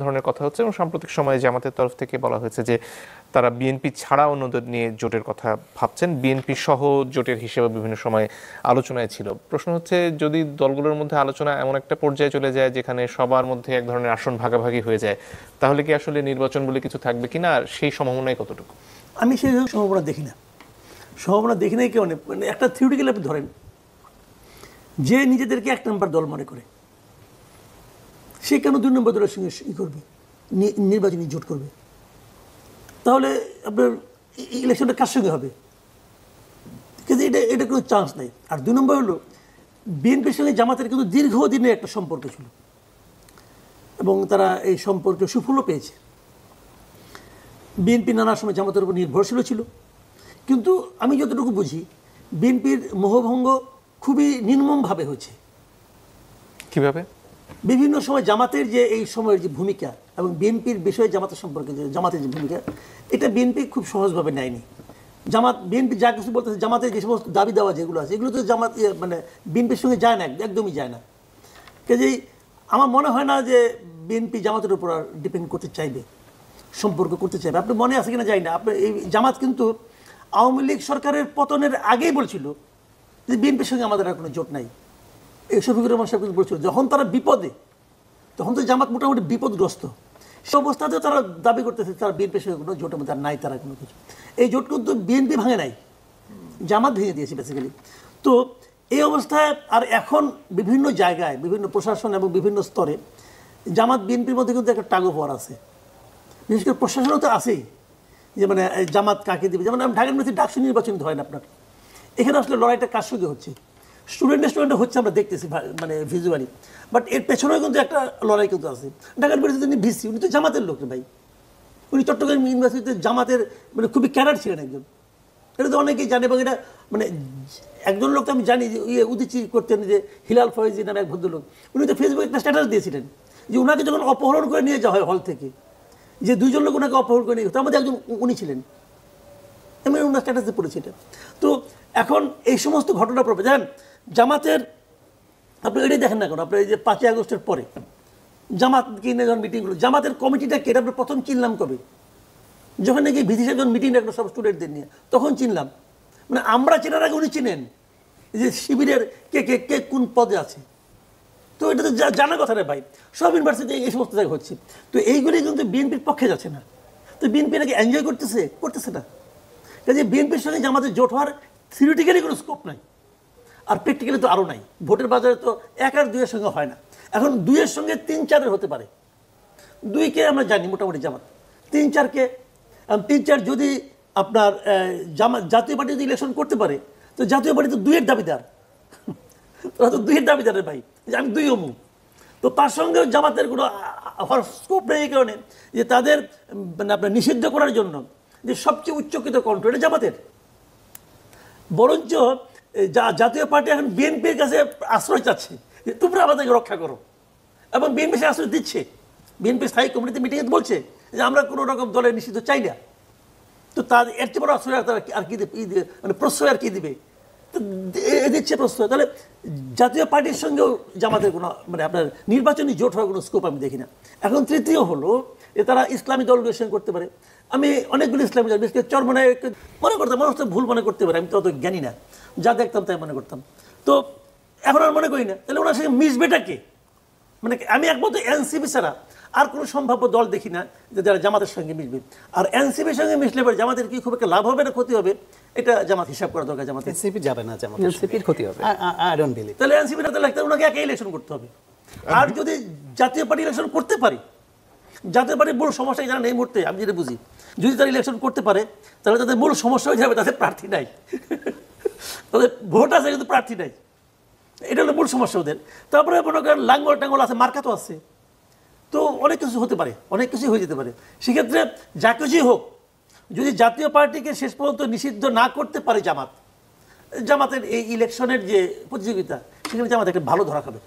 ধরনের কথা হচ্ছে এবং সাম্প্রতিক সময়ে জামাতের তরফ থেকে বলা হয়েছে যে তারা বিএনপি ছাড়া অন্যদের নিয়ে জোটের কথা ভাবছেন, বিএনপি সহ জোটের হিসেবে বিভিন্ন সময় আলোচনায় ছিল। প্রশ্ন হচ্ছে, যদি দলগুলোর মধ্যে আলোচনা এমন একটা পর্যায়ে চলে যায় যেখানে সবার মধ্যে এক ধরনের আসন ভাগাভাগি হয়ে যায়, তাহলে কি আসলে নির্বাচন বলে কিছু থাকবে কিনা, আর সেই সম্ভাবনাই কতটুকু? আমি সেই সম্ভাবনা দেখি না। সম্ভাবনা দেখি নাই কেউ, মানে একটা থিওরিটিক্যাল আপনি ধরেন, যে নিজেদেরকে এক নম্বর দল মনে করে সে কেন দুই নম্বর দলের সঙ্গে ই করবে, নির্বাচনী জোট করবে? তাহলে আপনার ইলেকশনটা কার সঙ্গে হবে? কিন্তু এটা কোনো চান্স নেই। আর দুই নম্বর হলো, বিএনপির সঙ্গে জামাতের কিন্তু দীর্ঘদিনের একটা সম্পর্ক ছিল এবং তারা এই সম্পর্কে সুফলও পেয়েছে। বিএনপি নানা সময় জামাতের উপর নির্ভরশীল ছিল, কিন্তু আমি যতটুকু বুঝি বিএনপির মোহভঙ্গ খুবই নির্মমভাবে হয়েছে। কিভাবে? বিভিন্ন সময় জামাতের যে এই সময়ের যে ভূমিকা এবং বিএনপির বিষয়ে জামাতের সম্পর্কে যে জামাতের যে ভূমিকা, এটা বিএনপি খুব সহজভাবে নেয়নি। বিএনপি যা কিছু বলতেছে, জামাতের যে সমস্ত দাবি দেওয়া যেগুলো আছে, এগুলো তো জামাত মানে বিএনপির সঙ্গে যায় না, একদমই যায় না। কাজেই আমার মনে হয় না যে বিএনপি জামাতের উপর আর ডিপেন্ড করতে চাইবে, সম্পর্ক করতে চাইবে। আপনি মনে আছে কিনা যাই না, আপনি এই জামাত কিন্তু আওয়ামী লীগ সরকারের পতনের আগেই বলছিল যে বিএনপির সঙ্গে আমাদের আর কোনো জোট নাই। এই শফিকুর রহমান সাহেব কিন্তু বলছিল, যখন তারা বিপদে, তখন তো জামাত মোটামুটি বিপদগ্রস্ত, সে অবস্থাতেও তারা দাবি করতেছে তারা বিএনপির সঙ্গে কোনো জোটের মধ্যে নাই, তারা কোনো কিছু। এই জোট কিন্তু বিএনপি ভাঙে নাই, জামাত ভেঙে দিয়েছে বেসিক্যালি। তো এই অবস্থায় আর এখন বিভিন্ন জায়গায়, বিভিন্ন প্রশাসন এবং বিভিন্ন স্তরে জামাত বিএনপির মধ্যে কিন্তু একটা টাগ অফ ওয়ার আছে। বিশেষ করে প্রশাসনও তো আছেই, যে মানে জামাত কাকে দিবে। যেমন ঢাকার মধ্যে ডাকসু নির্বাচন হয় না আপনার, এখানে আসলে লড়াইটা কার সঙ্গে হচ্ছে? স্টুডেন্ট হচ্ছে, আমরা দেখতেছি মানে ভিজুয়ালি, বাট এর পেছনেও কিন্তু একটা লড়াই কিন্তু আছে। ঢাকার বিরুদ্ধে তিনি ভিসি, উনি তো জামাতের লোক ভাই, উনি চট্টগ্রাম ইউনিভার্সিটিতে জামাতের মানে খুবই ক্যাডার ছিলেন একজন। এটা তো অনেকেই জানে, এবং এটা মানে একজন লোক তো আমি জানি যে উদিচি করতেন, যে হিলাল ফয়েজি নামে এক ভদ্রলোক, উনি তো ফেসবুকে একটা স্ট্যাটাস দিয়েছিলেন যে ওনাকে যখন অপহরণ করে নিয়ে যাওয়া হয় হল থেকে, যে দুইজন লোক ওনাকে অপহরণ করে নিয়ে, তার মধ্যে একজন উনি ছিলেন, আমি ওনার স্ট্যাটাসে পড়েছি এটা। তো এখন এই সমস্ত ঘটনা প্রভাব জানেন জামাতের, আপনি এটাই দেখেন না কেন, আপনার এই যে 5ই আগস্টের পরে জামাত কিনে যখন মিটিংগুলো, জামাতের কমিটিটা কেটে আমরা প্রথম চিনলাম কবে? যখন নাকি ভিসি সাহেব যখন মিটিং রাখলো সব স্টুডেন্টদের নিয়ে, তখন চিনলাম। মানে আমরা চেনার আগে উনি চিনেন যে শিবিরের কে কে কে কোন পদে আছে। তো এটা তো জানার কথা রে ভাই, সব ইউনিভার্সিটি এই সমস্ত জায়গায় হচ্ছে। তো এইগুলি কিন্তু বিএনপির পক্ষে যাচ্ছে না। তো বিএনপি নাকি এনজয় করতেছে না। কাজে বিএনপির সঙ্গে জামাতের জোট হওয়ার থিওরিটিক্যালি কোনো স্কোপ নাই, আর প্র্যাকটিক্যালি তো আরও নাই। ভোটের বাজারে তো 1 আর 2-এর সঙ্গে হয় না, এখন 2-এর সঙ্গে 3-4-এর হতে পারে। 2-কে আমরা জানি মোটামুটি জামাত, 3-4-কে 3-4 যদি আপনার জাতীয় পার্টি যদি ইলেকশন করতে পারে, তো জাতীয় পার্টি তো 2-এর দাবিদার, তোরা তো 2-এর দাবিদারের ভাই, যে আমি 2 অমু। তো তার সঙ্গে জামাতের কোনো হওয়ার স্কোপ নেই, এই কারণে যে তাদের মানে আপনার নিষিদ্ধ করার জন্য যে সবচেয়ে উচ্চকিত কণ্ঠ এটা জামাতের। বরঞ্চ জাতীয় পার্টি এখন বিএনপির কাছে আশ্রয় চাচ্ছে যে তোমরা আমাদেরকে রক্ষা করো, এবং বিএনপি সে আশ্রয় দিচ্ছে। বিএনপি স্থায়ী কমিটিতে মিটিংয়ে বলছে যে আমরা কোনো রকম দলের নিষিদ্ধ চাই না। তো তার এর চেয়ে বড় আশ্রয় আর কি মানে প্রশ্রয় আর কি দিবে? তো দিচ্ছে প্রশ্রয়। তাহলে জাতীয় পার্টির সঙ্গেও জামাতের কোনো মানে আপনার নির্বাচনী জোট হওয়ার কোনো স্কোপ আমি দেখি না। এখন তৃতীয় হলো যে তারা ইসলামী দলগুলোর সঙ্গে করতে পারে। আমি অনেকগুলো ইসলামী দল, বিশেষ করে চরমনায় মনে করতাম, মানুষ তো ভুল মনে করতে পারে, আমি তো অত জ্ঞানী না, যা দেখতাম তাই মনে করতাম। তো এখন আর মনে করি না। তাহলে ওনার সঙ্গে মিশবেটা কে? মানে আমি একমাত্র এনসিপি ছাড়া আর কোনো সম্ভাব্য দল দেখি না যে যারা জামাতের সঙ্গে মিশবে। আর এনসিপির সঙ্গে মিশলে পরে জামাতের কি খুব একটা লাভ হবে না ক্ষতি হবে, এটা জামাত হিসাব করা দরকার। জামাত এনসিপি যাবে না, জামাত এনসিপির ক্ষতি হবে, আই ডোন্ট বিলিভ। তাহলে এনসিপি না, তাহলে ওনাকে একা ইলেকশন করতে হবে। আর যদি জাতীয় পার্টি ইলেকশন করতে পারি, জাতীয় পার্টির মূল সমস্যা জানেন এই মুহূর্তে আমি যেটা বুঝি, যদি তারা ইলেকশন করতে পারে তাহলে তাদের মূল সমস্যা হয়ে যাবে তাদের প্রার্থী নাই, তাদের ভোট আছে কিন্তু প্রার্থী নাই, এটা হলো মূল সমস্যা ওদের। তারপরে মনে করেন লাঙ্গল টাঙ্গল আছে, মার্কা তো আছে, তো অনেক কিছু হতে পারে, অনেক কিছুই হয়ে যেতে পারে। সেক্ষেত্রে যা কিছুই হোক, যদি জাতীয় পার্টিকে শেষ পর্যন্ত নিষিদ্ধ না করতে পারে জামাতের এই ইলেকশনের যে প্রতিযোগিতা, সেখানে জামাত একটা ভালো ধরা খাবে।